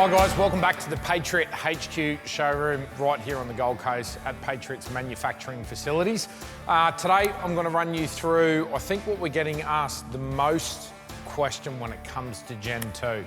Hi guys, welcome back to the Patriot HQ showroom right here on the Gold Coast at Patriot's manufacturing facilities. Today I'm going to run you through, I think what we're getting asked the most question when it comes to Gen 2.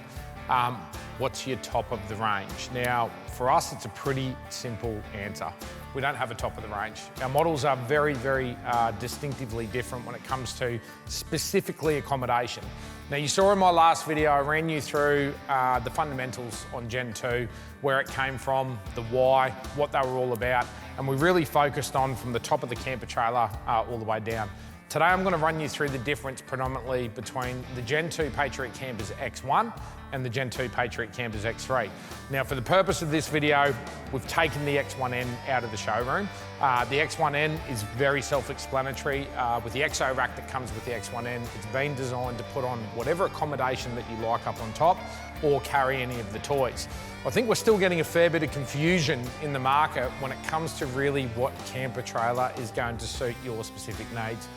What's your top of the range? Now, for us, it's a pretty simple answer. We don't have a top of the range. Our models are very, very distinctively different when it comes to specifically accommodation. Now, you saw in my last video, I ran you through the fundamentals on Gen 2, where it came from, the why, what they were all about, and we really focused on from the top of the camper trailer all the way down. Today, I'm going to run you through the difference predominantly between the Gen 2 Patriot Campers X1 and the Gen 2 Patriot Campers X3. Now, for the purpose of this video, we've taken the X1N out of the showroom. The X1N is very self-explanatory. With the XO rack that comes with the X1N, it's been designed to put on whatever accommodation that you like up on top or carry any of the toys. I think we're still getting a fair bit of confusion in the market when it comes to really what camper trailer is going to suit your specific needs.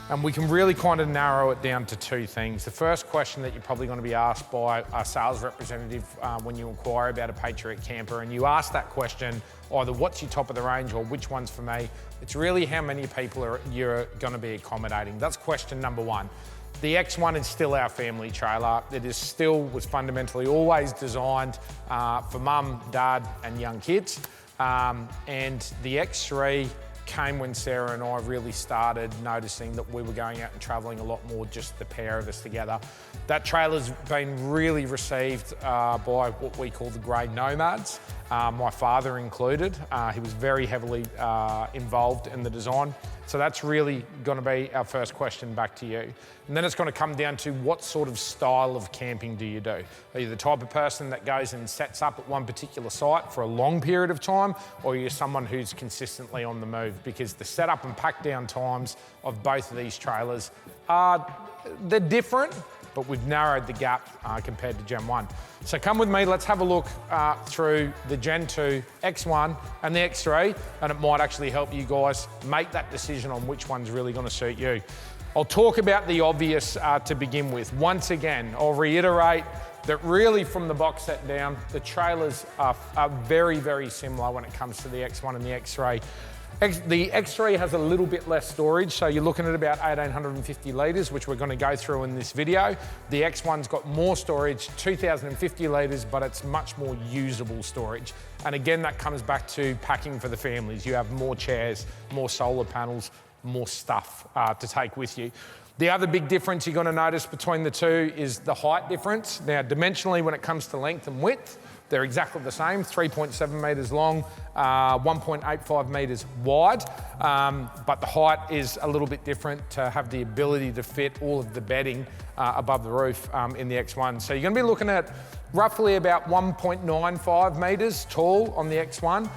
And we can really kind of narrow it down to two things. The first question that you're probably going to be asked by a sales representative when you inquire about a Patriot camper, and you ask that question, either what's your top of the range or which one's for me, it's really how many people you're going to be accommodating. That's question number one. The X1 is still our family trailer. It was fundamentally always designed for mum, dad, and young kids. And the X3 came when Sarah and I really started noticing that we were going out and traveling a lot more, just the pair of us together. That trailer's been really received by what we call the grey nomads, my father included. He was very heavily involved in the design. So that's really going to be our first question back to you. And then it's going to come down to what sort of style of camping do you do? Are you the type of person that goes and sets up at one particular site for a long period of time, or are you someone who's consistently on the move? Because the setup and pack down times of both of these trailers they're different, but we've narrowed the gap compared to Gen 1. So come with me, let's have a look through the Gen 2 X1 and the X3, and it might actually help you guys make that decision on which one's really going to suit you. I'll talk about the obvious to begin with. Once again, I'll reiterate that really from the box set down, the trailers are very, very similar when it comes to the X1 and the X3. The X3 has a little bit less storage, so you're looking at about 1,850 litres, which we're going to go through in this video. The X1's got more storage, 2,050 litres, but it's much more usable storage. And again, that comes back to packing for the families. You have more chairs, more solar panels, more stuff to take with you. The other big difference you're going to notice between the two is the height difference. Now, dimensionally, when it comes to length and width, they're exactly the same, 3.7 metres long, 1.85 metres wide, but the height is a little bit different to have the ability to fit all of the bedding above the roof in the X1. So you're going to be looking at roughly about 1.95 metres tall on the X1,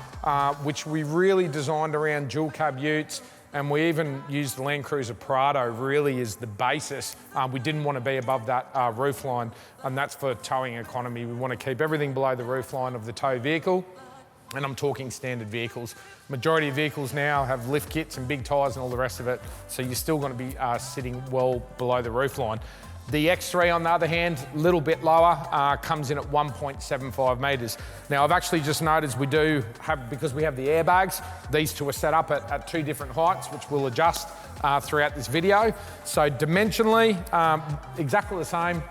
which we really designed around dual cab utes. And we even used the Land Cruiser Prado really as the basis. We didn't want to be above that roof line, and that's for towing economy. We want to keep everything below the roof line of the tow vehicle, and I'm talking standard vehicles. Majority of vehicles now have lift kits and big tyres and all the rest of it, so you're still going to be sitting well below the roof line. The X3, on the other hand, a little bit lower, comes in at 1.75 metres. Now, I've actually just noticed we do have, because we have the airbags, these two are set up at two different heights, which we'll adjust throughout this video. So dimensionally, exactly the same,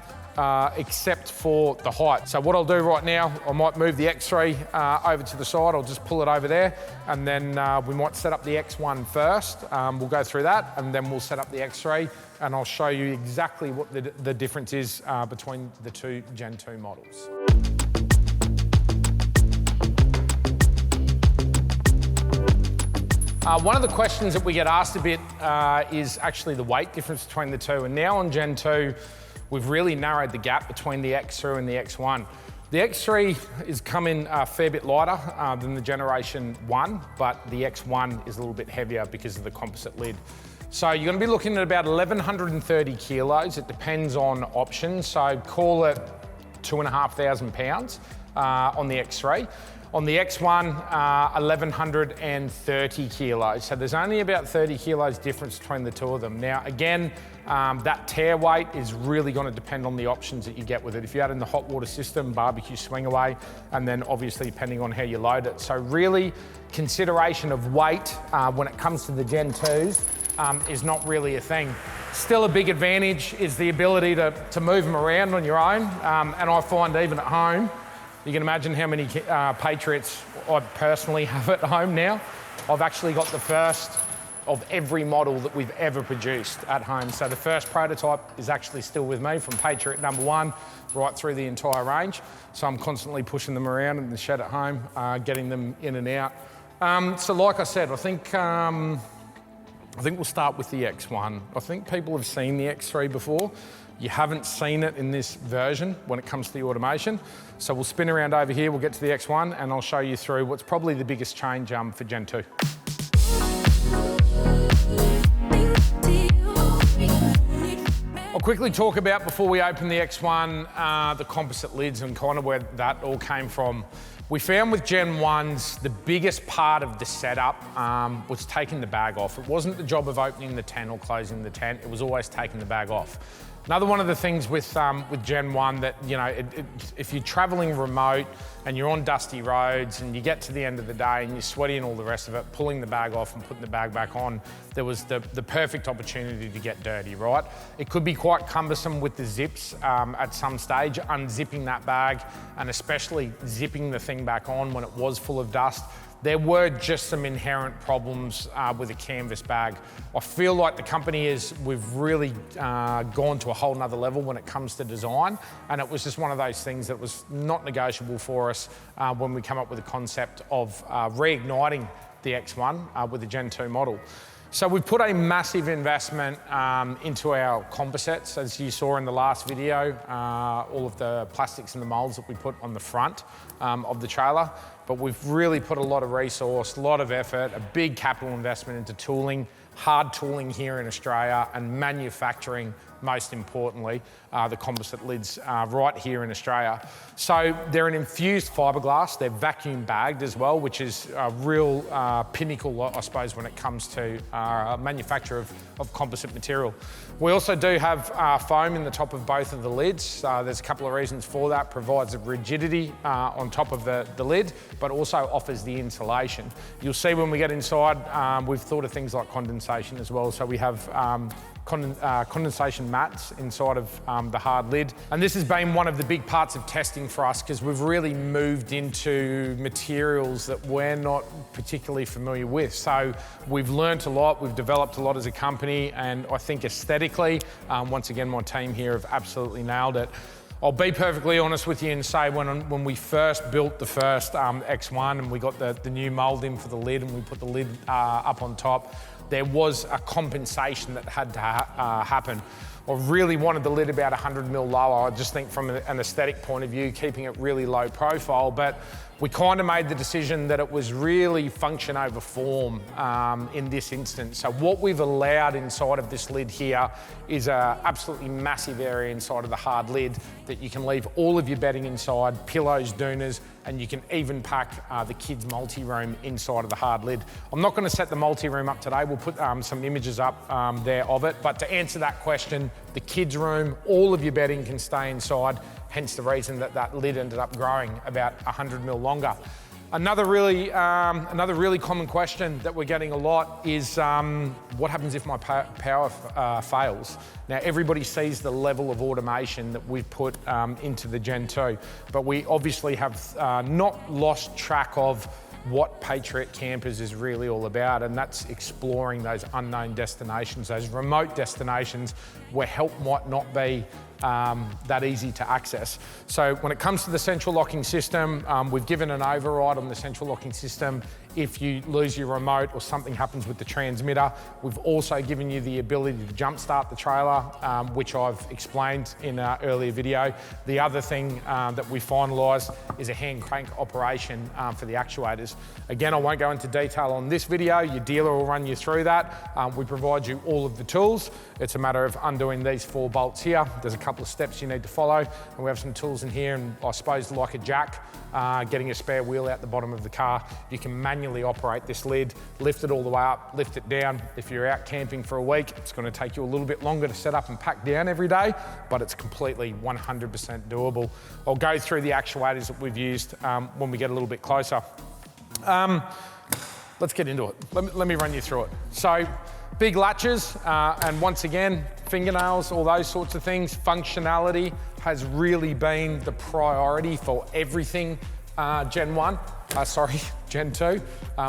except for the height. So what I'll do right now, I might move the X3 over to the side. I'll just pull it over there, and then we might set up the X1 first. We'll go through that, and then we'll set up the X3, and I'll show you exactly what the difference is between the two Gen 2 models. One of the questions that we get asked a bit is actually the weight difference between the two, and now on Gen 2, we've really narrowed the gap between the X3 and the X1. The X3 is coming a fair bit lighter than the Generation 1, but the X1 is a little bit heavier because of the composite lid. So you're going to be looking at about 1,130 kilos. It depends on options, so call it 2,500 pounds on the X3. On the X1, 1,130 kilos. So there's only about 30 kilos difference between the two of them. Now, again, that tare weight is really going to depend on the options that you get with it. If you add in the hot water system, barbecue swing away, and then obviously depending on how you load it. So really, consideration of weight when it comes to the Gen 2s is not really a thing. Still a big advantage is the ability to move them around on your own. And I find even at home, you can imagine how many Patriots I personally have at home now. I've actually got the first of every model that we've ever produced at home. So the first prototype is actually still with me from Patriot #1 right through the entire range. So I'm constantly pushing them around in the shed at home, getting them in and out. So like I said, I think we'll start with the X1. I think people have seen the X3 before. You haven't seen it in this version when it comes to the automation. So we'll spin around over here, we'll get to the X1, and I'll show you through what's probably the biggest change for Gen 2. I'll quickly talk about, before we open the X1, the composite lids and kind of where that all came from. We found with Gen 1s, the biggest part of the setup was taking the bag off. It wasn't the job of opening the tent or closing the tent, it was always taking the bag off. Another one of the things with Gen 1 that, you know, if you're traveling remote and you're on dusty roads and you get to the end of the day and you're sweaty and all the rest of it, pulling the bag off and putting the bag back on, there was the perfect opportunity to get dirty, right? It could be quite cumbersome with the zips at some stage, unzipping that bag and especially zipping the thing back on when it was full of dust. There were just some inherent problems with a canvas bag. I feel like the company we've really gone to a whole nother level when it comes to design, and it was just one of those things that was not negotiable for us when we come up with the concept of reigniting the X1 with the Gen 2 model. So we've put a massive investment into our composites, as you saw in the last video, all of the plastics and the molds that we put on the front of the trailer. But we've really put a lot of resource, a lot of effort, a big capital investment into tooling, hard tooling here in Australia, and manufacturing, most importantly, the composite lids right here in Australia. So they're an infused fiberglass, they're vacuum bagged as well, which is a real pinnacle, I suppose, when it comes to manufacture of composite material. We also do have foam in the top of both of the lids. There's a couple of reasons for that. Provides a rigidity on top of the lid, but also offers the insulation. You'll see when we get inside, we've thought of things like condensation as well. So we have condensation mats inside of the hard lid. And this has been one of the big parts of testing for us, because we've really moved into materials that we're not particularly familiar with. So we've learnt a lot, we've developed a lot as a company, and I think aesthetically, once again, my team here have absolutely nailed it. I'll be perfectly honest with you and say when we first built the first X1 and we got the new mould in for the lid and we put the lid up on top, there was a compensation that had to happen. I really wanted the lid about 100 mil lower. I just think from an aesthetic point of view, keeping it really low profile, but we kind of made the decision that it was really function over form in this instance. So what we've allowed inside of this lid here is an absolutely massive area inside of the hard lid that you can leave all of your bedding inside, pillows, doonas, and you can even pack the kids' multi-room inside of the hard lid. I'm not going to set the multi-room up today. We'll put some images up there of it. But to answer that question, the kids' room, all of your bedding can stay inside, hence the reason that lid ended up growing about 100 mil longer. Another really common question that we're getting a lot is what happens if my power fails? Now, everybody sees the level of automation that we've put into the Gen 2, but we obviously have not lost track of what Patriot Campers is really all about, and that's exploring those unknown destinations, those remote destinations where help might not be that easy to access. So when it comes to the central locking system, we've given an override on the central locking system if you lose your remote or something happens with the transmitter. We've also given you the ability to jumpstart the trailer, which I've explained in an earlier video. The other thing that we finalised is a hand crank operation for the actuators. Again, I won't go into detail on this video. Your dealer will run you through that. We provide you all of the tools. It's a matter of undoing these 4 bolts here. There's a couple of steps you need to follow, and we have some tools in here, and I suppose like a jack, getting a spare wheel out the bottom of the car, you can manually operate this lid, lift it all the way up, lift it down. If you're out camping for a week, it's going to take you a little bit longer to set up and pack down every day, but it's completely 100% doable. I'll go through the actuators that we've used when we get a little bit closer. Let's get into it. Let me run you through it. So, big latches, and once again, fingernails, all those sorts of things. Functionality has really been the priority for everything Gen 2.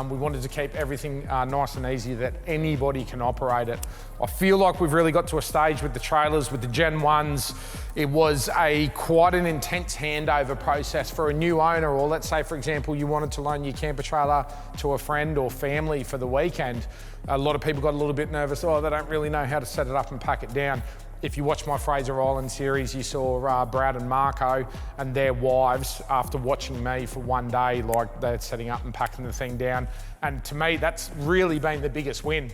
We wanted to keep everything nice and easy that anybody can operate it. I feel like we've really got to a stage with the trailers, with the Gen 1s. It was quite an intense handover process for a new owner, or let's say, for example, you wanted to loan your camper trailer to a friend or family for the weekend. A lot of people got a little bit nervous, oh, they don't really know how to set it up and pack it down. If you watch my Fraser Island series, you saw Brad and Marco and their wives, after watching me for one day, like they're setting up and packing the thing down. And to me, that's really been the biggest win.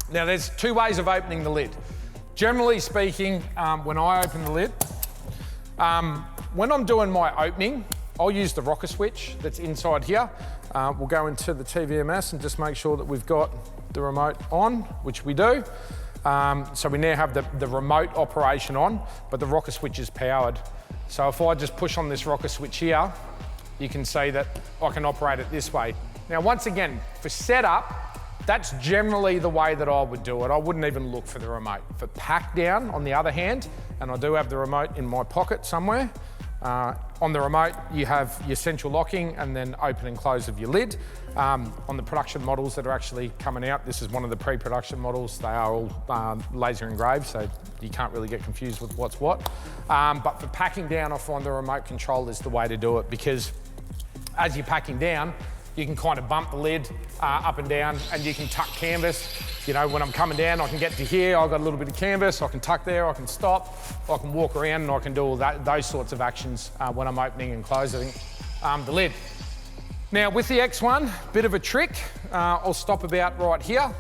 Now, there's 2 ways of opening the lid. Generally speaking, when I open the lid, when I'm doing my opening, I'll use the rocker switch that's inside here. We'll go into the TVMS and just make sure that we've got the remote on, which we do. So we now have the remote operation on, but the rocker switch is powered. So if I just push on this rocker switch here, you can see that I can operate it this way. Now, once again, for setup, that's generally the way that I would do it. I wouldn't even look for the remote. For pack down, on the other hand, and I do have the remote in my pocket somewhere, on the remote, you have your central locking and then open and close of your lid. On the production models that are actually coming out, this is one of the pre-production models. They are all laser engraved, so you can't really get confused with what's what. But for packing down, I find the remote control is the way to do it, because as you're packing down, you can kind of bump the lid up and down, and you can tuck canvas. You know, when I'm coming down, I can get to here, I've got a little bit of canvas, I can tuck there, I can stop, I can walk around, and I can do all those sorts of actions when I'm opening and closing the lid. Now, with the X1, bit of a trick. I'll stop about right here.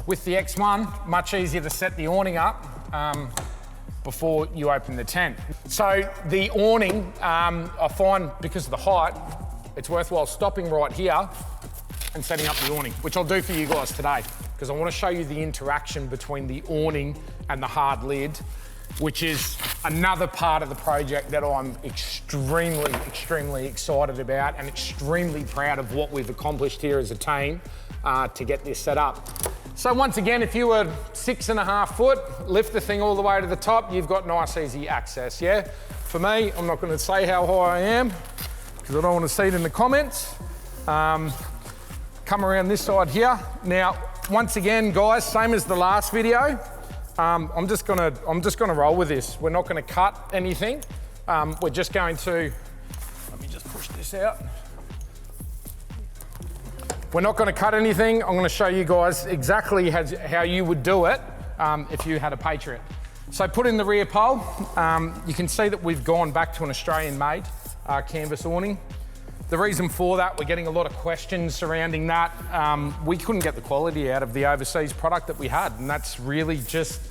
With the X1, much easier to set the awning up before you open the tent. So the awning, I find, because of the height, it's worthwhile stopping right here and setting up the awning, which I'll do for you guys today, because I want to show you the interaction between the awning and the hard lid, which is another part of the project that I'm extremely, extremely excited about and extremely proud of what we've accomplished here as a team to get this set up. So once again, if you were 6.5 foot, lift the thing all the way to the top, you've got nice, easy access, yeah? For me, I'm not going to say how high I am, because I don't want to see it in the comments. Come around this side here. Now, once again, guys, same as the last video, I'm just gonna roll with this. We're not gonna cut anything. We're just going to, let me just push this out. We're not gonna cut anything. I'm gonna show you guys exactly how you would do it if you had a Patriot. So put in the rear pole. You can see that we've gone back to an Australian-made canvas awning. The reason for that, we're getting a lot of questions surrounding that. We couldn't get the quality out of the overseas product that we had, and that's really just,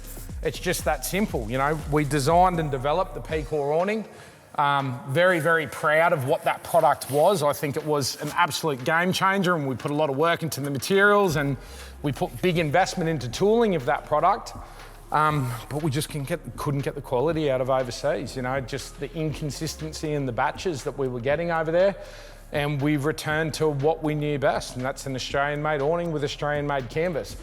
it's just that simple. You know, we designed and developed the P-Core awning. Very, very proud of what that product was. I think it was an absolute game changer, and we put a lot of work into the materials, and we put big investment into tooling of that product. But we just couldn't get the quality out of overseas, you know, just the inconsistency in the batches that we were getting over there. And we returned to what we knew best, and that's an Australian-made awning with Australian-made canvas.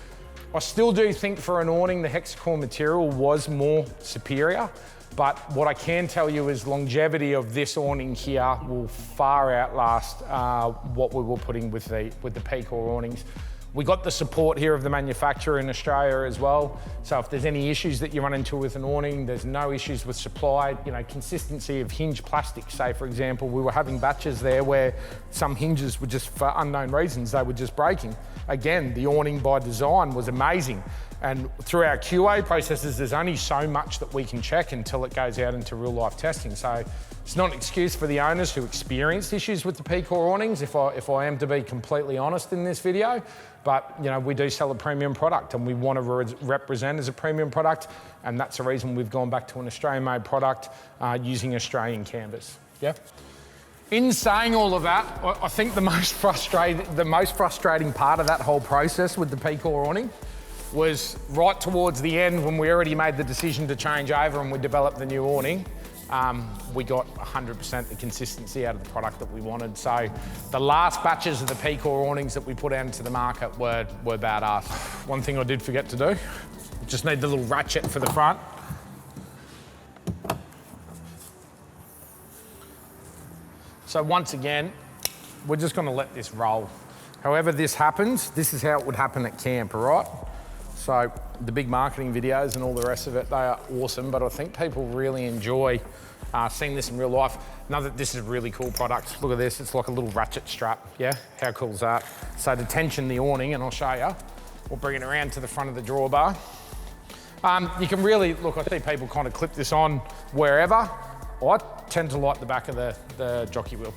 I still do think for an awning, the hexacore material was more superior, but what I can tell you is longevity of this awning here will far outlast what we were putting with the P-Core awnings. We got the support here of the manufacturer in Australia as well. So if there's any issues that you run into with an awning, there's no issues with supply, you know, consistency of hinge plastic. Say for example, we were having batches there where some hinges were just, for unknown reasons, they were just breaking. Again, the awning by design was amazing. And through our QA processes, there's only so much that we can check until it goes out into real life testing. So it's not an excuse for the owners who experienced issues with the P-Core awnings, if I am to be completely honest in this video. But you know, we do sell a premium product and we want to represent as a premium product. And that's the reason we've gone back to an Australian-made product using Australian canvas. Yeah. In saying all of that, I think the most frustrating part of that whole process with the P-Core awning was right towards the end when we already made the decision to change over and we developed the new awning. We got 100% the consistency out of the product that we wanted. So the last batches of the P-Core awnings that we put out into the market were badass. One thing I did forget to do, just need the little ratchet for the front. So once again, we're just gonna let this roll. However this happens, this is how it would happen at camp, all right? So the big marketing videos and all the rest of it, they are awesome, but I think people really enjoy seeing this in real life. Know that this is a really cool product. Look at this, it's like a little ratchet strap, yeah? How cool is that? So to tension the awning, and I'll show you, we'll bring it around to the front of the drawbar. You can really, look, I see people kind of clip this on wherever. I tend to like the back of the jockey wheel.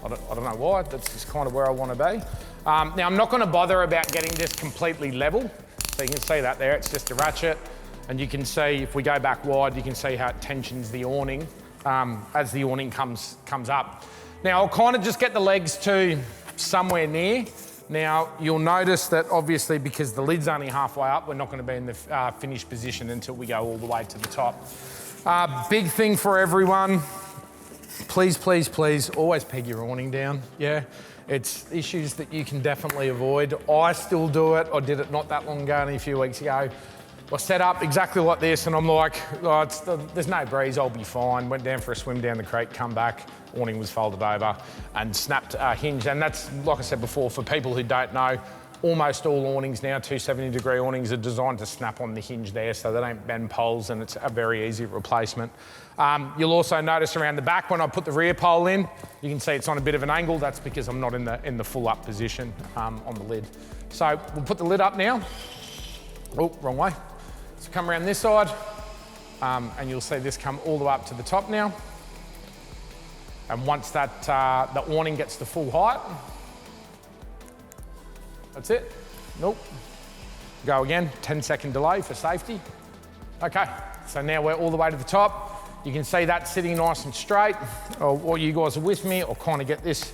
I don't know why, that's just kind of where I want to be. Now I'm not going to bother about getting this completely level. So you can see that there, it's just a ratchet. And you can see, if we go back wide, you can see how it tensions the awning as the awning comes up. Now I'll kind of just get the legs to somewhere near. Now you'll notice that obviously because the lid's only halfway up, we're not going to be in the finished position until we go all the way to the top. Big thing for everyone, please, please, please, always peg your awning down, yeah? It's issues that you can definitely avoid. I still do it. I did it not that long ago, only a few weeks ago. I set up exactly like this and I'm like, oh, there's no breeze, I'll be fine. Went down for a swim down the creek, come back, awning was folded over and snapped a hinge. And that's, like I said before, for people who don't know, almost all awnings now, 270-degree awnings, are designed to snap on the hinge there so they don't bend poles, and it's a very easy replacement. You'll also notice around the back when I put the rear pole in, you can see it's on a bit of an angle. That's because I'm not in the full up position on the lid. So we'll put the lid up now. Oh, wrong way. So come around this side and you'll see this come all the way up to the top now. And once that the awning gets to full height, that's it. Nope. Go again, 10-second delay for safety. Okay, so now we're all the way to the top. You can see that sitting nice and straight, or you guys are with me, I'll kind of get this,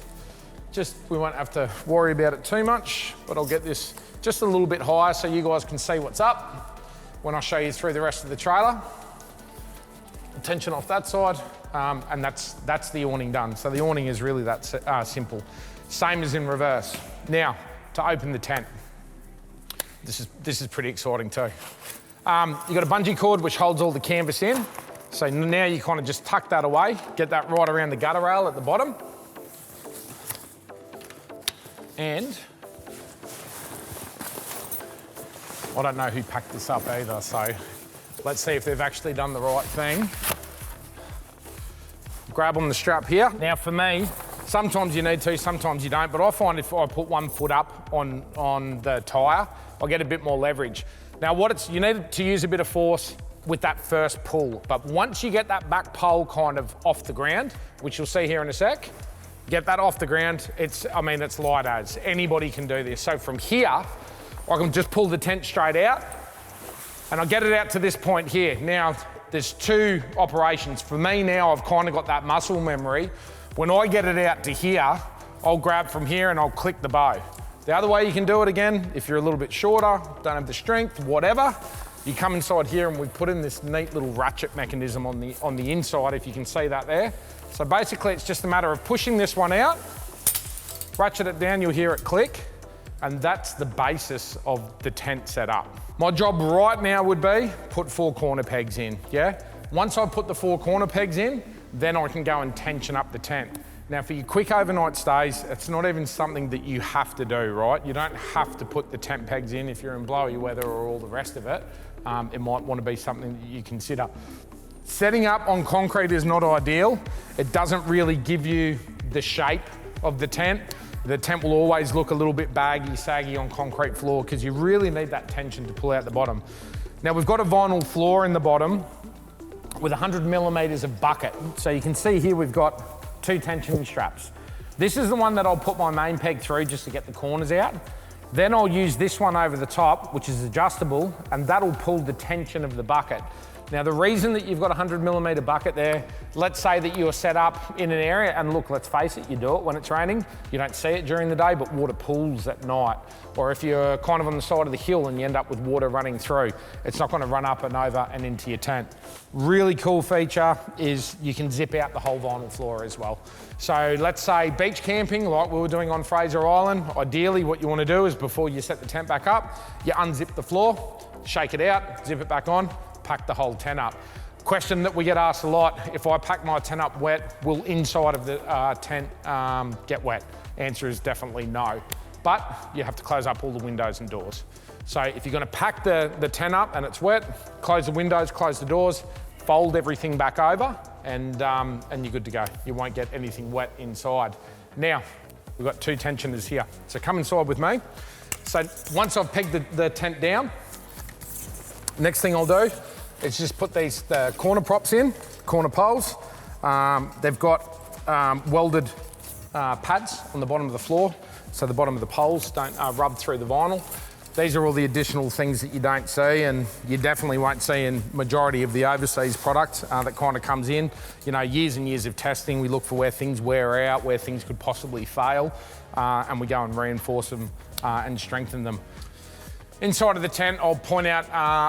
we won't have to worry about it too much, but I'll get this just a little bit higher so you guys can see what's up when I show you through the rest of the trailer. Tension off that side, and that's the awning done. So the awning is really that simple. Same as in reverse. Now, to open the tent. This is pretty exciting too. You've got a bungee cord which holds all the canvas in. So now you kind of just tuck that away, get that right around the gutter rail at the bottom. And I don't know who packed this up either, so let's see if they've actually done the right thing. Grab on the strap here. Now for me, sometimes you need to, sometimes you don't, but I find if I put one foot up on the tyre, I'll get a bit more leverage. Now you need to use a bit of force with that first pull, but once you get that back pole kind of off the ground, which you'll see here in a sec, get that off the ground, it's light as. Anybody can do this. So from here, I can just pull the tent straight out, and I'll get it out to this point here. Now, there's two operations. For me now, I've kind of got that muscle memory. When I get it out to here, I'll grab from here and I'll click the bow. The other way you can do it again, if you're a little bit shorter, don't have the strength, whatever, you come inside here and we put in this neat little ratchet mechanism on the inside, if you can see that there. So basically it's just a matter of pushing this one out, ratchet it down, you'll hear it click, and that's the basis of the tent setup. My job right now would be put 4 corner pegs in, yeah? Once I put the 4 corner pegs in, then I can go and tension up the tent. Now for your quick overnight stays, it's not even something that you have to do, right? You don't have to put the tent pegs in if you're in blowy weather or all the rest of it. It might want to be something that you consider. Setting up on concrete is not ideal. It doesn't really give you the shape of the tent. The tent will always look a little bit baggy, saggy on concrete floor because you really need that tension to pull out the bottom. Now we've got a vinyl floor in the bottom with 100 millimeters of bucket. So you can see here we've got 2 tensioning straps. This is the one that I'll put my main peg through just to get the corners out. Then I'll use this one over the top, which is adjustable, and that'll pull the tension of the bucket. Now the reason that you've got a 100 millimeter bucket there, let's say that you're set up in an area, and look, let's face it, you do it when it's raining. You don't see it during the day, but water pools at night. Or if you're kind of on the side of the hill and you end up with water running through, it's not gonna run up and over and into your tent. Really cool feature is you can zip out the whole vinyl floor as well. So let's say beach camping, like we were doing on Fraser Island, ideally what you wanna do is before you set the tent back up, you unzip the floor, shake it out, zip it back on, pack the whole tent up. Question that we get asked a lot, if I pack my tent up wet, will inside of the tent get wet? Answer is definitely no. But you have to close up all the windows and doors. So if you're gonna pack the tent up and it's wet, close the windows, close the doors, fold everything back over, and you're good to go. You won't get anything wet inside. Now, we've got 2 tensioners here. So come inside with me. So once I've pegged the tent down, next thing I'll do is just put these corner props in, corner poles. They've got welded pads on the bottom of the floor, so the bottom of the poles don't rub through the vinyl. These are all the additional things that you don't see, and you definitely won't see in majority of the overseas product that kind of comes in. You know, years and years of testing, we look for where things wear out, where things could possibly fail, and we go and reinforce them and strengthen them. Inside of the tent, I'll point out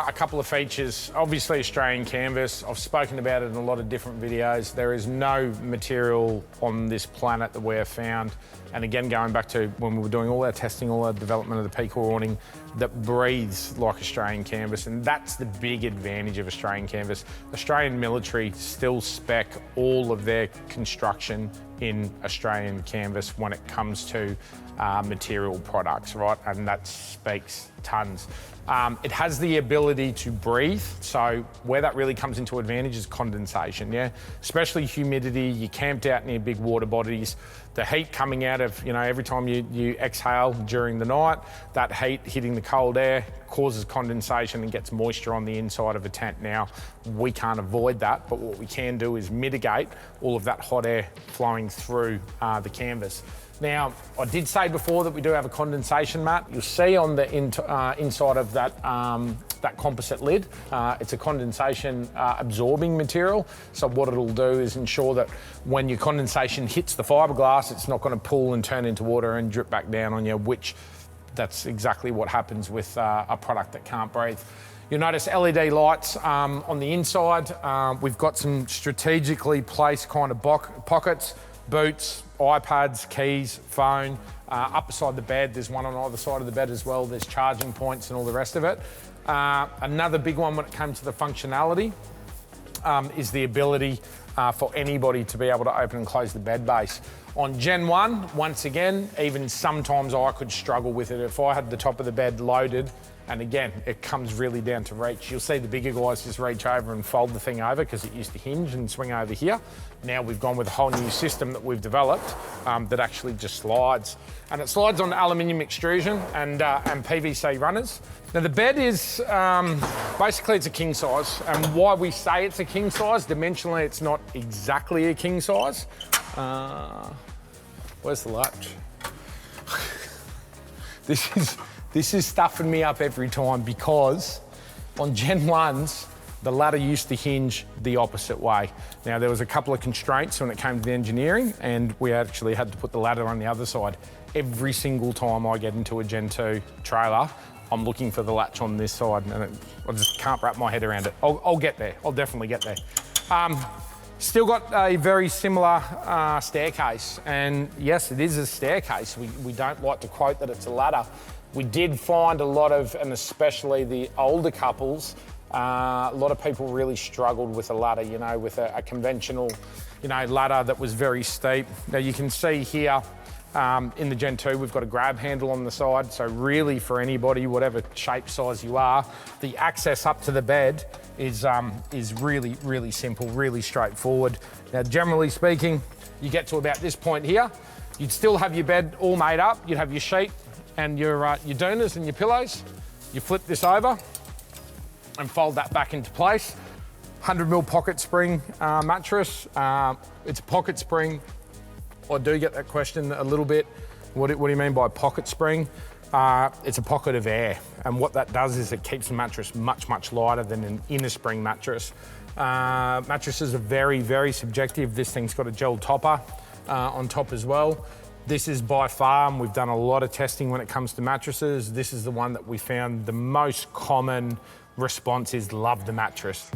a couple of features. Obviously, Australian canvas. I've spoken about it in a lot of different videos. There is no material on this planet that we have found, and again, going back to when we were doing all our testing, all our development of the P-Core awning, that breathes like Australian canvas, and that's the big advantage of Australian canvas. Australian military still spec all of their construction in Australian canvas when it comes to material products, right? And that speaks tons. It has the ability to breathe, so where that really comes into advantage is condensation, yeah? Especially humidity, you camped out near big water bodies, the heat coming out of, you know, every time you exhale during the night, that heat hitting the cold air causes condensation and gets moisture on the inside of a tent. Now, we can't avoid that, but what we can do is mitigate all of that hot air flowing through the canvas. Now, I did say before that we do have a condensation mat. You'll see on the inside of that, that composite lid, it's a condensation absorbing material. So what it'll do is ensure that when your condensation hits the fiberglass, it's not going to pull and turn into water and drip back down on you, which that's exactly what happens with a product that can't breathe. You'll notice LED lights on the inside. We've got some strategically placed kind of pockets, boots, iPads, keys, phone. Up beside the bed, there's one on either side of the bed as well. There's charging points and all the rest of it. Another big one when it comes to the functionality is the ability for anybody to be able to open and close the bed base. On Gen 1, once again, even sometimes I could struggle with it. If I had the top of the bed loaded, and again, it comes really down to reach. You'll see the bigger guys just reach over and fold the thing over because it used to hinge and swing over here. Now we've gone with a whole new system that we've developed that actually just slides. And it slides on aluminium extrusion and PVC runners. Now the bed is, basically it's a king size. And why we say it's a king size, dimensionally it's not exactly a king size. Where's the latch? This is stuffing me up every time because on Gen 1s, the ladder used to hinge the opposite way. Now, there was a couple of constraints when it came to the engineering, and we actually had to put the ladder on the other side. Every single time I get into a Gen 2 trailer, I'm looking for the latch on this side, and I just can't wrap my head around it. I'll get there. I'll definitely get there. Still got a very similar staircase, and yes, it is a staircase. We don't like to quote that it's a ladder. We did find a lot of, and especially the older couples, A lot of people really struggled with a ladder, you know, with a conventional, you know, ladder that was very steep. Now you can see here in the Gen 2, we've got a grab handle on the side. So really for anybody, whatever shape, size you are, the access up to the bed is really, really simple, really straightforward. Now, generally speaking, you get to about this point here, you'd still have your bed all made up. You'd have your sheet and your doonas and your pillows. You flip this over and fold that back into place. 100mm pocket spring mattress. It's a pocket spring. I do get that question a little bit. What do you mean by pocket spring? It's a pocket of air. And what that does is it keeps the mattress much, much lighter than an inner spring mattress. Mattresses are very, very subjective. This thing's got a gel topper on top as well. This is by far, and we've done a lot of testing when it comes to mattresses, this is the one that we found the most common response is love the mattress.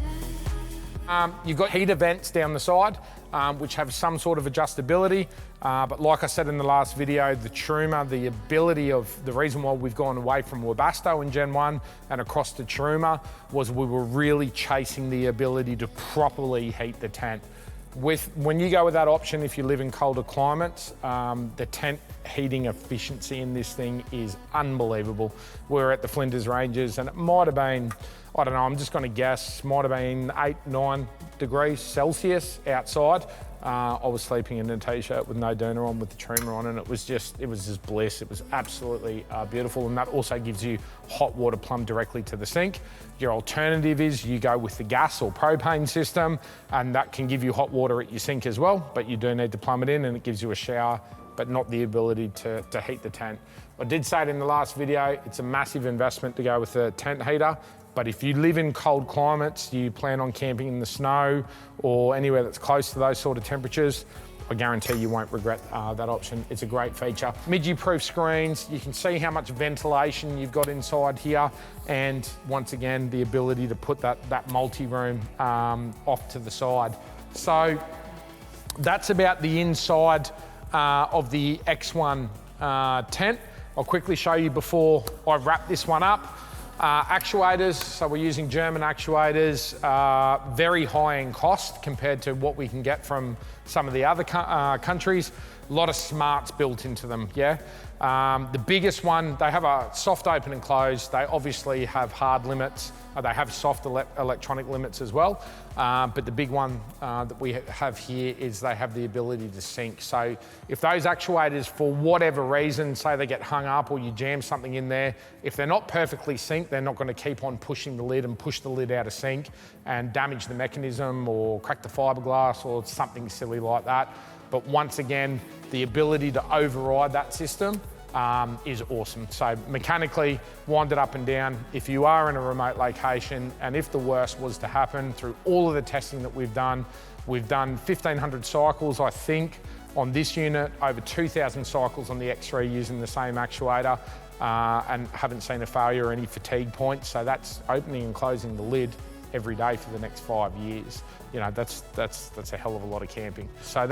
You've got heater vents down the side, which have some sort of adjustability. But like I said in the last video, the Truma, the ability of, the reason why we've gone away from Webasto in Gen 1 and across to Truma was we were really chasing the ability to properly heat the tent. When you go with that option, if you live in colder climates, the tent heating efficiency in this thing is unbelievable. We're at the Flinders Ranges and it might have been, I don't know, I'm just gonna guess, might have been 8, 9 degrees Celsius outside. I was sleeping in a t-shirt with no doona on with the Truma on and it was just bliss. It was absolutely beautiful, and that also gives you hot water plumbed directly to the sink. Your alternative is you go with the gas or propane system and that can give you hot water at your sink as well, but you do need to plumb it in and it gives you a shower, but not the ability to heat the tent. I did say it in the last video, it's a massive investment to go with a tent heater. But if you live in cold climates, you plan on camping in the snow or anywhere that's close to those sort of temperatures, I guarantee you won't regret that option. It's a great feature. Midgie-proof screens, you can see how much ventilation you've got inside here. And once again, the ability to put that multi-room off to the side. So that's about the inside of the X1 tent. I'll quickly show you before I wrap this one up. Actuators, so we're using German actuators, very high in cost compared to what we can get from some of the other countries. A lot of smarts built into them, yeah? The biggest one, they have a soft open and close. They obviously have hard limits. They have soft electronic limits as well. But the big one that we have here is they have the ability to sync. So if those actuators, for whatever reason, say they get hung up or you jam something in there, if they're not perfectly synced, they're not going to keep on pushing the lid and push the lid out of sync and damage the mechanism or crack the fiberglass or something silly like that. But once again, the ability to override that system is awesome. So mechanically, wind it up and down. If you are in a remote location and if the worst was to happen, through all of the testing that we've done 1,500 cycles, I think, on this unit, over 2,000 cycles on the X3 using the same actuator, and haven't seen a failure or any fatigue points. So that's opening and closing the lid every day for the next 5 years. You know, that's a hell of a lot of camping. So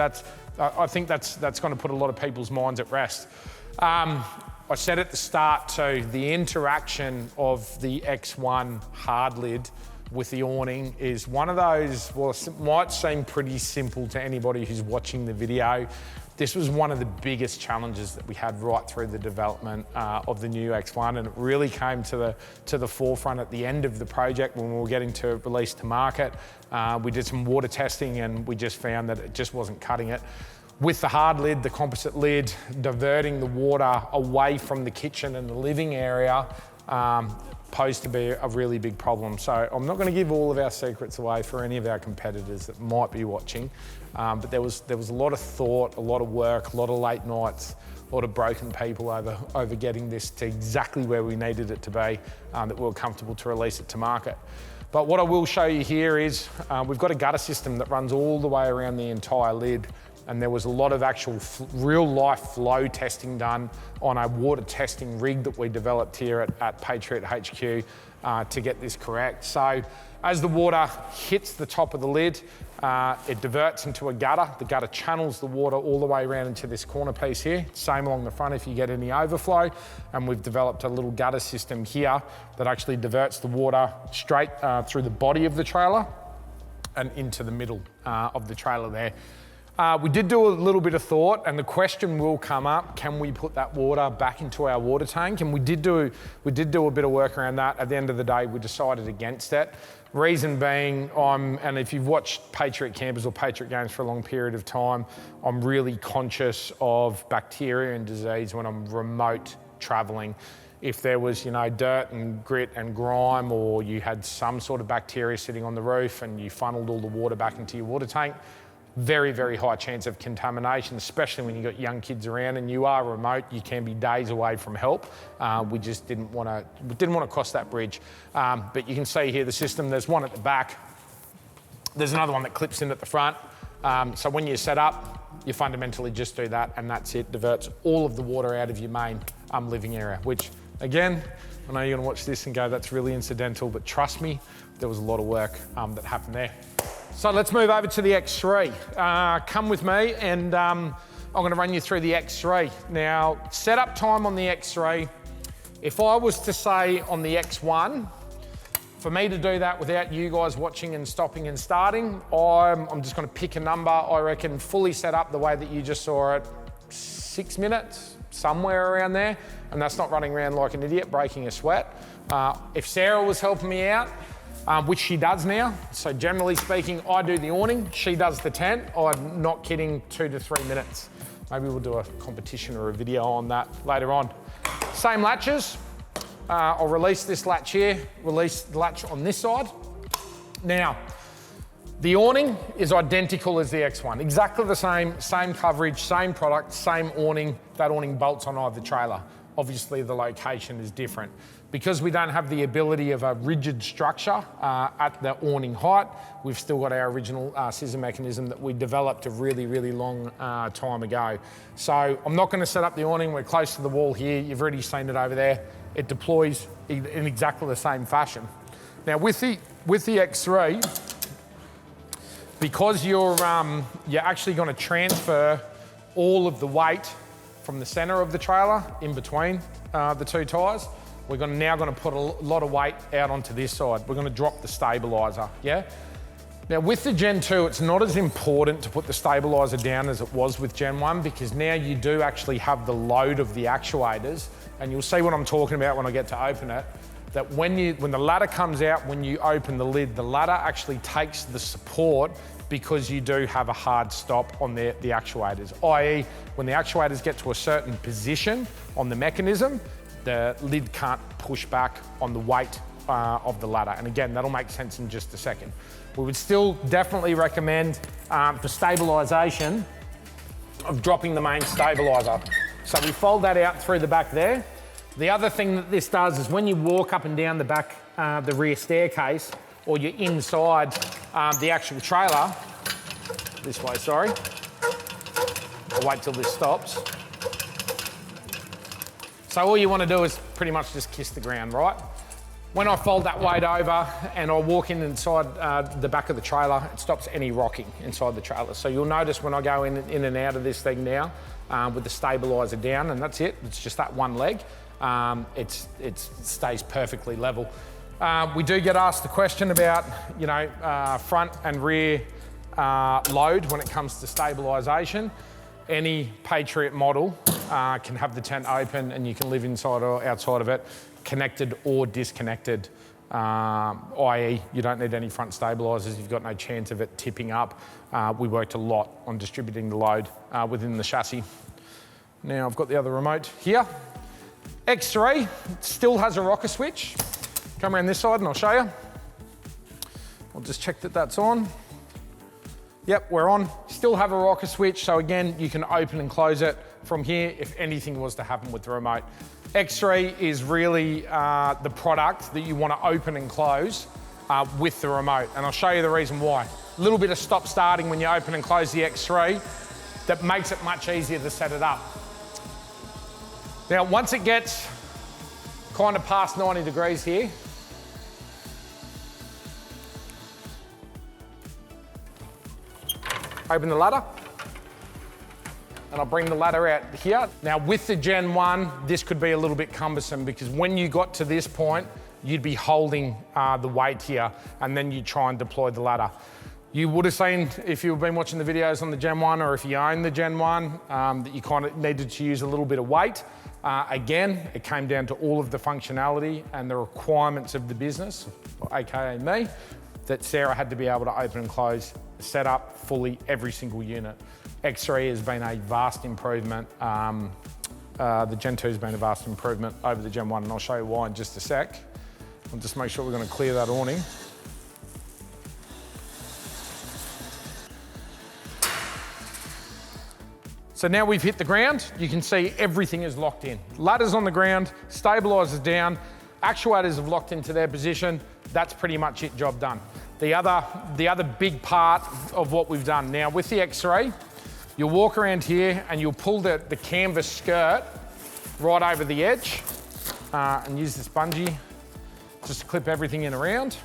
I think that's going to put a lot of people's minds at rest. I said at the start too, the interaction of the X1 hard lid with the awning is one of those, well, it might seem pretty simple to anybody who's watching the video. This was one of the biggest challenges that we had right through the development of the new X1, and it really came to the forefront at the end of the project when we were getting to release to market. We did some water testing and we just found that it just wasn't cutting it. With the hard lid, the composite lid, diverting the water away from the kitchen and the living area posed to be a really big problem. So I'm not going to give all of our secrets away for any of our competitors that might be watching, but there was a lot of thought, a lot of work, a lot of late nights, a lot of broken people over getting this to exactly where we needed it to be, that we were comfortable to release it to market. But what I will show you here is we've got a gutter system that runs all the way around the entire lid. and there was a lot of actual real life flow testing done on a water testing rig that we developed here at Patriot HQ to get this correct. So as the water hits the top of the lid, it diverts into a gutter. The gutter channels the water all the way around into this corner piece here. Same along the front if you get any overflow. And we've developed a little gutter system here that actually diverts the water straight through the body of the trailer and into the middle of the trailer there. We did do a little bit of thought, and the question will come up, can we put that water back into our water tank? And we did do a bit of work around that. At the end of the day, we decided against it. Reason being, and if you've watched Patriot Campers or Patriot Games for a long period of time, I'm really conscious of bacteria and disease when I'm remote traveling. If there was, dirt and grit and grime, or you had some sort of bacteria sitting on the roof and you funneled all the water back into your water tank, very, very high chance of contamination, especially when you've got young kids around and you are remote. You can be days away from help. We just didn't want to cross that bridge. But you can see here the system. There's one at the back. There's another one that clips in at the front. So when you set up, you fundamentally just do that, and that's it. Diverts all of the water out of your main living area, which, again, I know you're going to watch this and go, that's really incidental, but trust me, there was a lot of work that happened there. So let's move over to the X3. Come with me, and I'm going to run you through the X3. Now, setup time on the X3, if I was to say on the X1, for me to do that without you guys watching and stopping and starting, I'm just going to pick a number. I reckon fully set up the way that you just saw it, 6 minutes, somewhere around there, and that's not running around like an idiot, breaking a sweat. If Sarah was helping me out, which she does now. So generally speaking, I do the awning, she does the tent. I'm not kidding, 2 to 3 minutes. Maybe we'll do a competition or a video on that later on. Same latches. I'll release this latch here, release the latch on this side. Now, the awning is identical as the X1. Exactly the same coverage, same product, same awning. That awning bolts on either trailer. Obviously, the location is different. Because we don't have the ability of a rigid structure at the awning height, we've still got our original scissor mechanism that we developed a really, really long time ago. So I'm not going to set up the awning. We're close to the wall here. You've already seen it over there. It deploys in exactly the same fashion. Now with the X3, because you're actually going to transfer all of the weight from the center of the trailer in between the two tyres, we're now going to put a lot of weight out onto this side. We're going to drop the stabiliser, yeah? Now with the Gen 2, it's not as important to put the stabiliser down as it was with Gen 1, because now you do actually have the load of the actuators, and you'll see what I'm talking about when I get to open it, that when the ladder comes out, when you open the lid, the ladder actually takes the support because you do have a hard stop on the actuators, i.e. when the actuators get to a certain position on the mechanism, the lid can't push back on the weight of the ladder. And again, that'll make sense in just a second. We would still definitely recommend for stabilisation of dropping the main stabiliser. So we fold that out through the back there. The other thing that this does is when you walk up and down the back, the rear staircase, or you're inside the actual trailer, this way, sorry. I'll wait till this stops. So all you want to do is pretty much just kiss the ground, right? When I fold that weight over and I walk inside the back of the trailer, it stops any rocking inside the trailer. So you'll notice when I go in and out of this thing now with the stabiliser down, and that's it, it's just that one leg, it stays perfectly level. We do get asked the question about, front and rear load when it comes to stabilisation. Any Patriot model can have the tent open and you can live inside or outside of it, connected or disconnected, i.e. you don't need any front stabilisers, you've got no chance of it tipping up. We worked a lot on distributing the load within the chassis. Now I've got the other remote here. X3 still has a rocker switch. Come around this side and I'll show you. I'll just check that that's on. Yep, we're on. Still have a rocker switch, so again, you can open and close it from here if anything was to happen with the remote. X3 is really the product that you want to open and close with the remote, and I'll show you the reason why. A little bit of stop starting when you open and close the X3. that makes it much easier to set it up. Now, once it gets kind of past 90 degrees here, open the ladder, and I'll bring the ladder out here. Now, with the Gen 1, this could be a little bit cumbersome because when you got to this point, you'd be holding the weight here, and then you try and deploy the ladder. You would have seen, if you've been watching the videos on the Gen 1 or if you own the Gen 1, that you kind of needed to use a little bit of weight. Again, it came down to all of the functionality and the requirements of the business, AKA me, that Sarah had to be able to open and close, set up fully every single unit. X3 has been a vast improvement. The Gen 2 has been a vast improvement over the Gen 1, and I'll show you why in just a sec. I'll just make sure we're going to clear that awning. So now we've hit the ground, you can see everything is locked in. Ladder's on the ground, stabilizer's down, actuators have locked into their position. That's pretty much it, job done. The other big part of what we've done now with the X3, you'll walk around here and you'll pull the canvas skirt right over the edge and use this bungee just to clip everything in around.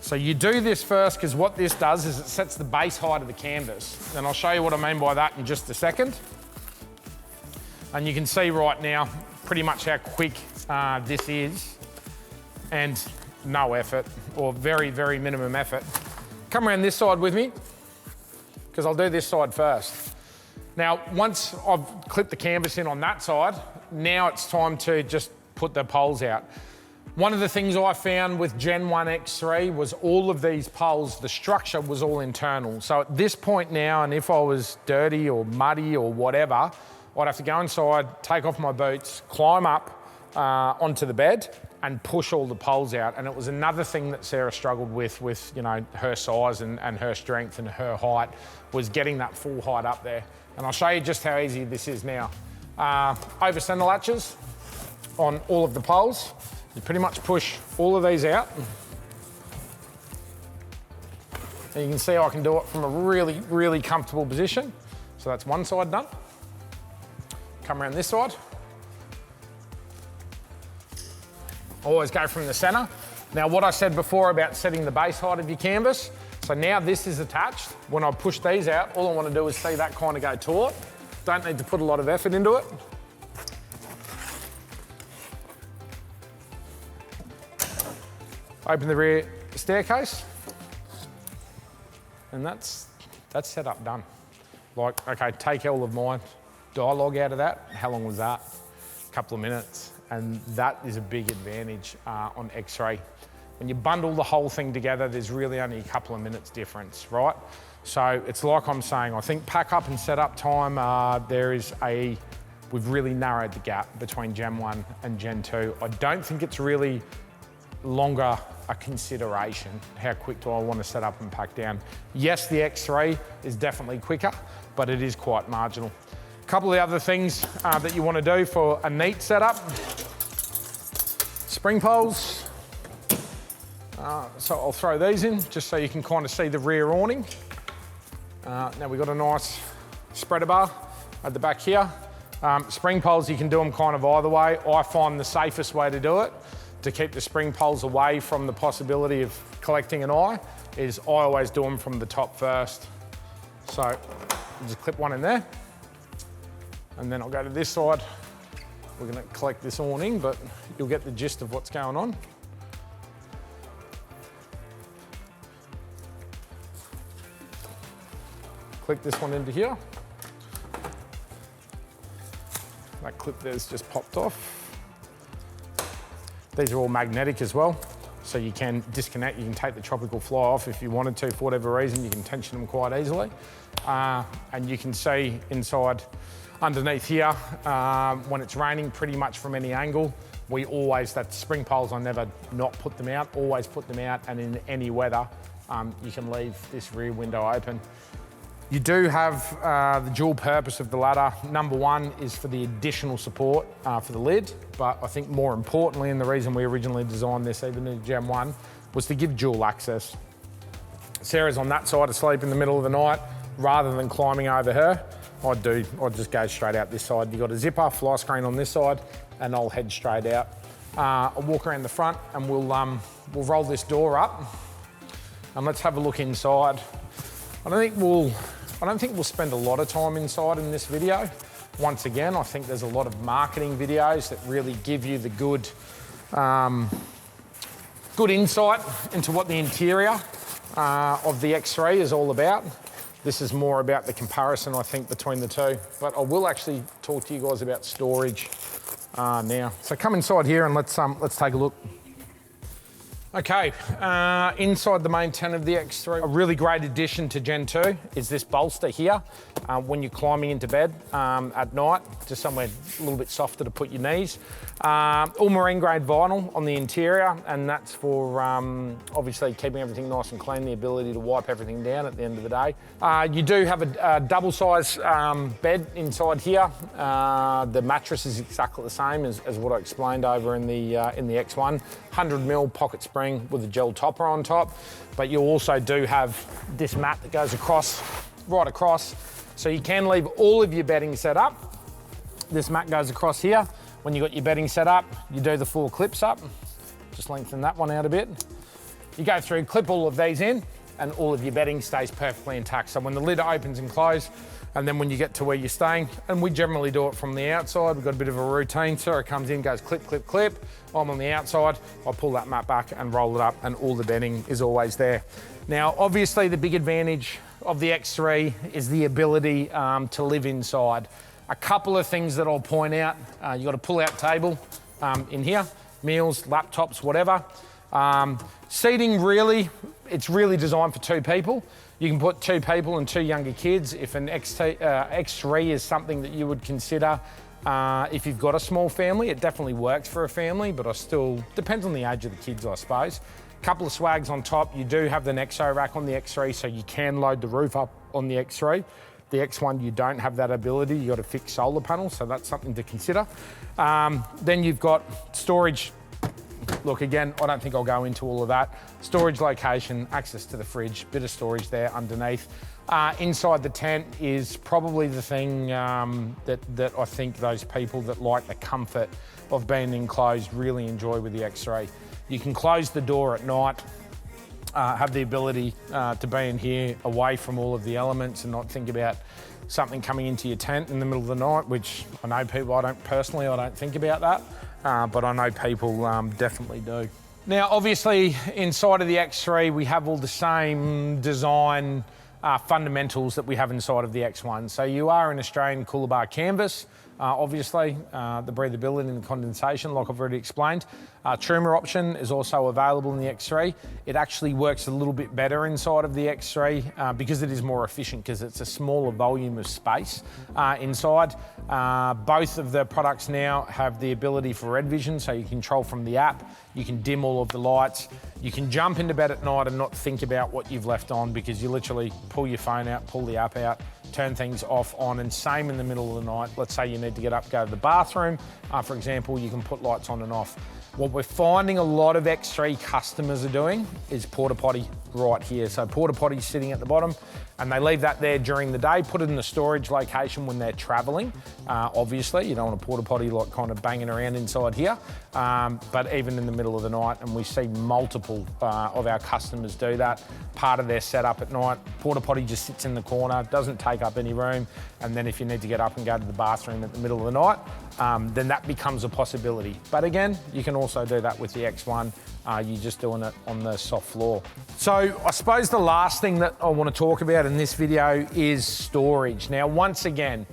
So you do this first because what this does is it sets the base height of the canvas. And I'll show you what I mean by that in just a second. And you can see right now pretty much how quick this is, and no effort, or very, very minimum effort. Come around this side with me, because I'll do this side first. Now, once I've clipped the canvas in on that side, now it's time to just put the poles out. One of the things I found with Gen 1 X3 was all of these poles, the structure was all internal. So at this point now, and if I was dirty or muddy or whatever, I'd have to go inside, take off my boots, climb up onto the bed and push all the poles out. And it was another thing that Sarah struggled with you know, her size and her strength and her height, was getting that full height up there. And I'll show you just how easy this is now. Over center latches on all of the poles. You pretty much push all of these out. And you can see I can do it from a really, really comfortable position. So that's one side done. Come around this side. Always go from the center. Now, what I said before about setting the base height of your canvas, so now this is attached. When I push these out, all I want to do is see that kind of go taut. Don't need to put a lot of effort into it. Open the rear staircase, and that's set up, done. Like, okay, take all of my dialogue out of that. How long was that? A couple of minutes. And that is a big advantage on X3. When you bundle the whole thing together, there's really only a couple of minutes difference, right? So it's like I'm saying, I think pack up and set up time, we've really narrowed the gap between Gen 1 and Gen 2. I don't think it's really longer a consideration. How quick do I want to set up and pack down? Yes, the X3 is definitely quicker, but it is quite marginal. A couple of the other things that you want to do for a neat setup. Spring poles. So I'll throw these in just so you can kind of see the rear awning. Now we've got a nice spreader bar at the back here. Spring poles, you can do them kind of either way. I find the safest way to do it, to keep the spring poles away from the possibility of collecting an eye, is I always do them from the top first. So I'll just clip one in there, and then I'll go to this side. We're gonna collect this awning, but you'll get the gist of what's going on. Click this one into here. That clip there's just popped off. These are all magnetic as well, so you can disconnect. You can take the tropical fly off if you wanted to for whatever reason. You can tension them quite easily. And you can see inside underneath here, when it's raining, pretty much from any angle, we always, that spring poles, I never not put them out, always put them out, and in any weather, you can leave this rear window open. You do have the dual purpose of the ladder. Number one is for the additional support for the lid, but I think more importantly, and the reason we originally designed this, even in Gen 1, was to give dual access. Sarah's on that side asleep in the middle of the night, rather than climbing over her, I'd just go straight out this side. You've got a zipper, fly screen on this side, and I'll head straight out. I'll walk around the front and we'll roll this door up and let's have a look inside. I don't think we'll spend a lot of time inside in this video. Once again, I think there's a lot of marketing videos that really give you the good insight into what the interior of the X3 is all about. This is more about the comparison, I think, between the two. But I will actually talk to you guys about storage now. So come inside here and let's take a look. Okay, inside the main tent of the X3, a really great addition to Gen 2 is this bolster here. When you're climbing into bed at night, just somewhere a little bit softer to put your knees. All marine grade vinyl on the interior, and that's for obviously keeping everything nice and clean, the ability to wipe everything down at the end of the day. You do have a double size bed inside here. The mattress is exactly the same as what I explained over in the X1. 100mm pocket spring with a gel topper on top, but you also do have this mat that goes right across, so you can leave all of your bedding set up. This mat goes across here. When you've got your bedding set up, you do the 4 clips up. Just lengthen that one out a bit. You go through, clip all of these in, and all of your bedding stays perfectly intact. So when the lid opens and closes, and then when you get to where you're staying, and we generally do it from the outside, we've got a bit of a routine. Sarah comes in, goes clip, clip, clip. I'm on the outside, I pull that mat back and roll it up, and all the bedding is always there. Now, obviously the big advantage of the X3 is the ability to live inside. A couple of things that I'll point out, you've got a pull-out table in here, meals, laptops, whatever. Seating it's really designed for 2 people. You can put 2 people and 2 younger kids. If an X3 is something that you would consider, if you've got a small family, it definitely works for a family, but depends on the age of the kids, I suppose. Couple of swags on top. You do have the Nexo rack on the X3, so you can load the roof up on the X3. The X1, you don't have that ability. You got a fixed solar panel, so that's something to consider. Then you've got storage. Look, again, I don't think I'll go into all of that. Storage location, access to the fridge, bit of storage there underneath. Inside the tent is probably the thing that I think those people that like the comfort of being enclosed really enjoy with the X3. You can close the door at night, have the ability to be in here away from all of the elements and not think about something coming into your tent in the middle of the night, which I know people, I don't think about that. But I know people definitely do. Now, obviously, inside of the X3, we have all the same design fundamentals that we have inside of the X1. So you are an Australian cooler bar canvas, obviously, the breathability and the condensation, like I've already explained. Trimmer option is also available in the X3. It actually works a little bit better inside of the X3 because it is more efficient, because it's a smaller volume of space inside. Both of the products now have the ability for Red Vision, so you control from the app. You can dim all of the lights. You can jump into bed at night and not think about what you've left on, because you literally pull your phone out, pull the app out, turn things off, on, and same in the middle of the night. Let's say you need to get up, go to the bathroom, for example, you can put lights on and off. What we're finding a lot of X3 customers are doing is porta potty right here. So porta potty sitting at the bottom, and they leave that there during the day, put it in the storage location when they're traveling. Obviously, you don't want a porta potty like kind of banging around inside here, but even in the middle of the night, and we see multiple of our customers do that. Part of their setup at night, porta potty just sits in the corner, doesn't take up any room, and then if you need to get up and go to the bathroom at the middle of the night, then that becomes a possibility. But again, you can also do that with the X1. You're just doing it on the soft floor. So I suppose the last thing that I want to talk about in this video is storage. Now, once again,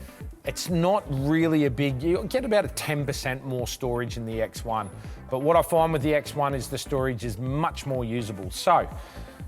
it's not really a big, you'll get about a 10% more storage in the X1. But what I find with the X1 is the storage is much more usable. So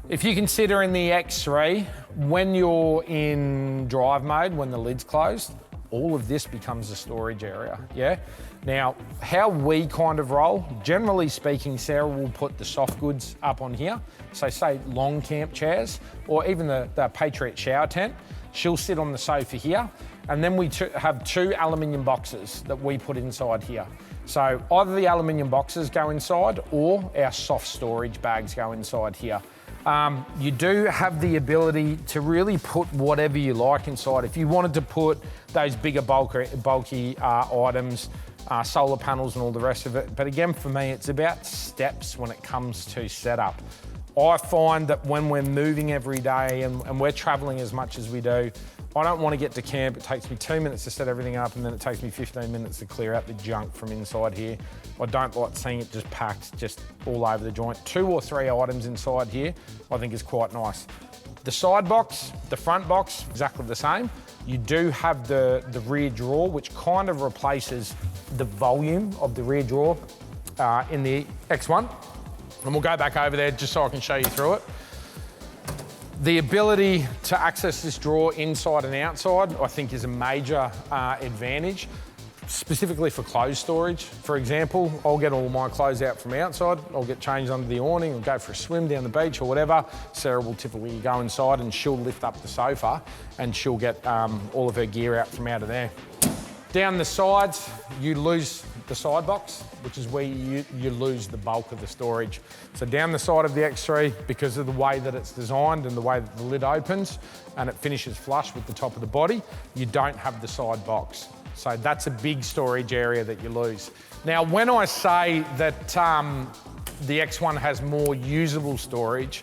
if you consider in the X3, when you're in drive mode, when the lid's closed, all of this becomes a storage area, yeah? Now, how we kind of roll, generally speaking, Sarah will put the soft goods up on here. So say long camp chairs, or even the Patriot shower tent, she'll sit on the sofa here. And then we have 2 aluminium boxes that we put inside here. So either the aluminium boxes go inside, or our soft storage bags go inside here. You do have the ability to really put whatever you like inside. If you wanted to put those bigger bulky items, solar panels and all the rest of it. But again, for me, it's about steps when it comes to setup. I find that when we're moving every day and we're traveling as much as we do, I don't want to get to camp. It takes me 2 minutes to set everything up and then it takes me 15 minutes to clear out the junk from inside here. I don't like seeing it just packed just all over the joint. 2 or 3 items inside here, I think is quite nice. The side box, the front box, exactly the same. You do have the rear drawer, which kind of replaces the volume of the rear drawer in the X1. And we'll go back over there just so I can show you through it. The ability to access this drawer inside and outside, I think is a major advantage, specifically for clothes storage. For example, I'll get all my clothes out from outside, I'll get changed under the awning, I'll go for a swim down the beach or whatever. Sarah will typically go inside and she'll lift up the sofa and she'll get all of her gear out from out of there. Down the sides, you lose the side box, which is where you lose the bulk of the storage. So down the side of the X3, because of the way that it's designed and the way that the lid opens and it finishes flush with the top of the body, you don't have the side box. So that's a big storage area that you lose. Now, when I say that the X1 has more usable storage,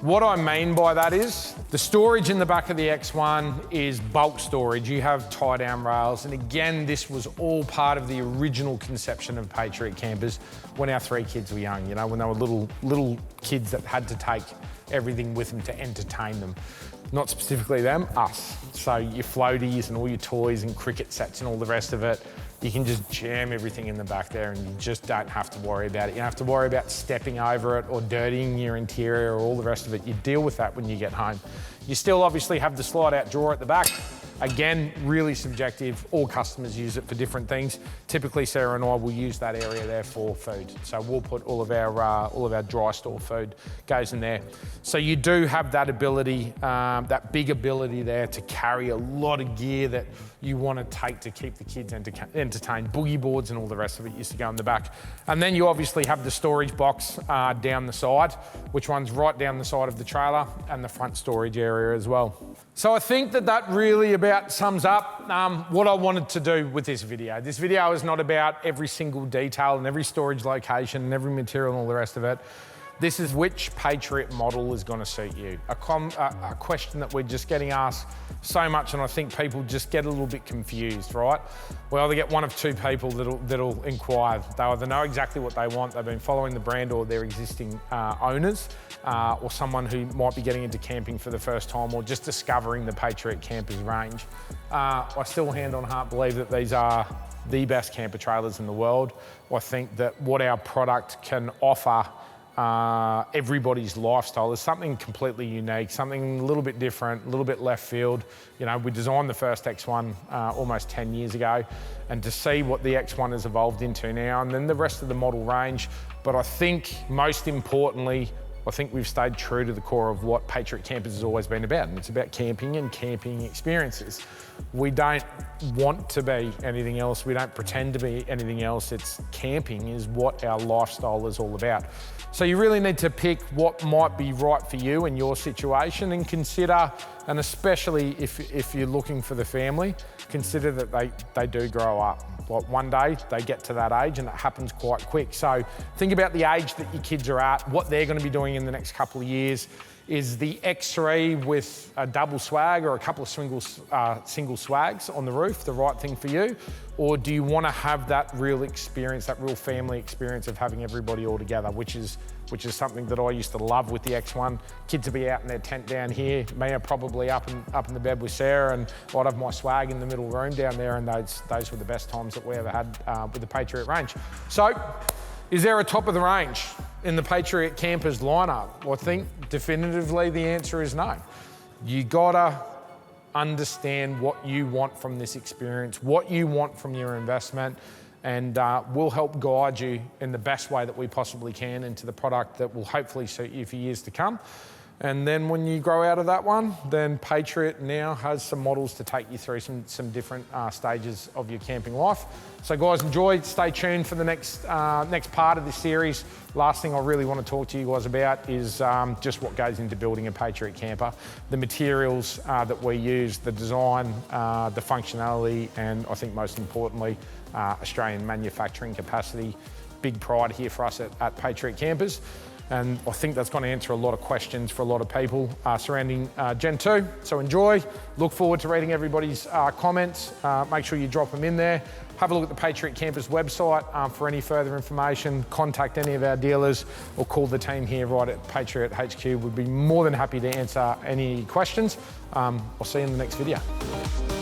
what I mean by that is the storage in the back of the X1 is bulk storage. You have tie-down rails. And again, this was all part of the original conception of Patriot Campers when our 3 kids were young, you know, when they were little kids that had to take everything with them to entertain them. Not specifically them, us. So your floaties and all your toys and cricket sets and all the rest of it, you can just jam everything in the back there and you just don't have to worry about it. You don't have to worry about stepping over it or dirtying your interior or all the rest of it. You deal with that when you get home. You still obviously have the slide out drawer at the back. Again, really subjective. All customers use it for different things. Typically, Sarah and I will use that area there for food. So we'll put all of our dry store food goes in there. So you do have that ability, that big ability there to carry a lot of gear that you want to take to keep the kids entertained. Boogie boards and all the rest of it used to go in the back. And then you obviously have the storage box down the side, which runs right down the side of the trailer and the front storage area as well. So I think that really about sums up what I wanted to do with this video. This video is not about every single detail and every storage location and every material and all the rest of it. This is which Patriot model is going to suit you. A question that we're just getting asked so much, and I think people just get a little bit confused, right? We either get one of 2 people that'll inquire. They either know exactly what they want, they've been following the brand, or they're existing owners, or someone who might be getting into camping for the first time or just discovering the Patriot Campers range. I still hand on heart believe that these are the best camper trailers in the world. I think that what our product can offer everybody's lifestyle is something completely unique, something a little bit different, a little bit left field. You know, we designed the first X1 almost 10 years ago, and to see what the X1 has evolved into now, and then the rest of the model range. But I think most importantly, I think we've stayed true to the core of what Patriot Campers has always been about, and it's about camping and camping experiences. We don't want to be anything else. We don't pretend to be anything else. It's camping is what our lifestyle is all about. So you really need to pick what might be right for you and your situation, and consider, and especially if you're looking for the family, consider that they do grow up. Like one day they get to that age, and it happens quite quick. So think about the age that your kids are at, what they're going to be doing in the next couple of years. Is the X3 with a double swag or a couple of single swags on the roof the right thing for you? Or do you want to have that real experience, that real family experience of having everybody all together, which is something that I used to love with the X1. Kids would be out in their tent down here, me are probably up in the bed with Sarah, and I'd have my swag in the middle room down there, and those were the best times that we ever had with the Patriot range. So, is there a top of the range in the Patriot Campers lineup? Well, I think definitively the answer is no. You gotta understand what you want from this experience, what you want from your investment, and we'll help guide you in the best way that we possibly can into the product that will hopefully suit you for years to come. And then when you grow out of that one, then Patriot now has some models to take you through some different stages of your camping life. So guys, enjoy, stay tuned for the next part of this series. Last thing I really want to talk to you guys about is just what goes into building a Patriot camper. The materials that we use, the design, the functionality, and I think most importantly, Australian manufacturing capacity. Big pride here for us at Patriot Campers. And I think that's going to answer a lot of questions for a lot of people surrounding Gen 2. So enjoy, look forward to reading everybody's comments. Make sure you drop them in there. Have a look at the Patriot Campers website for any further information. Contact any of our dealers or call the team here right at Patriot HQ. We'd be more than happy to answer any questions. I'll see you in the next video.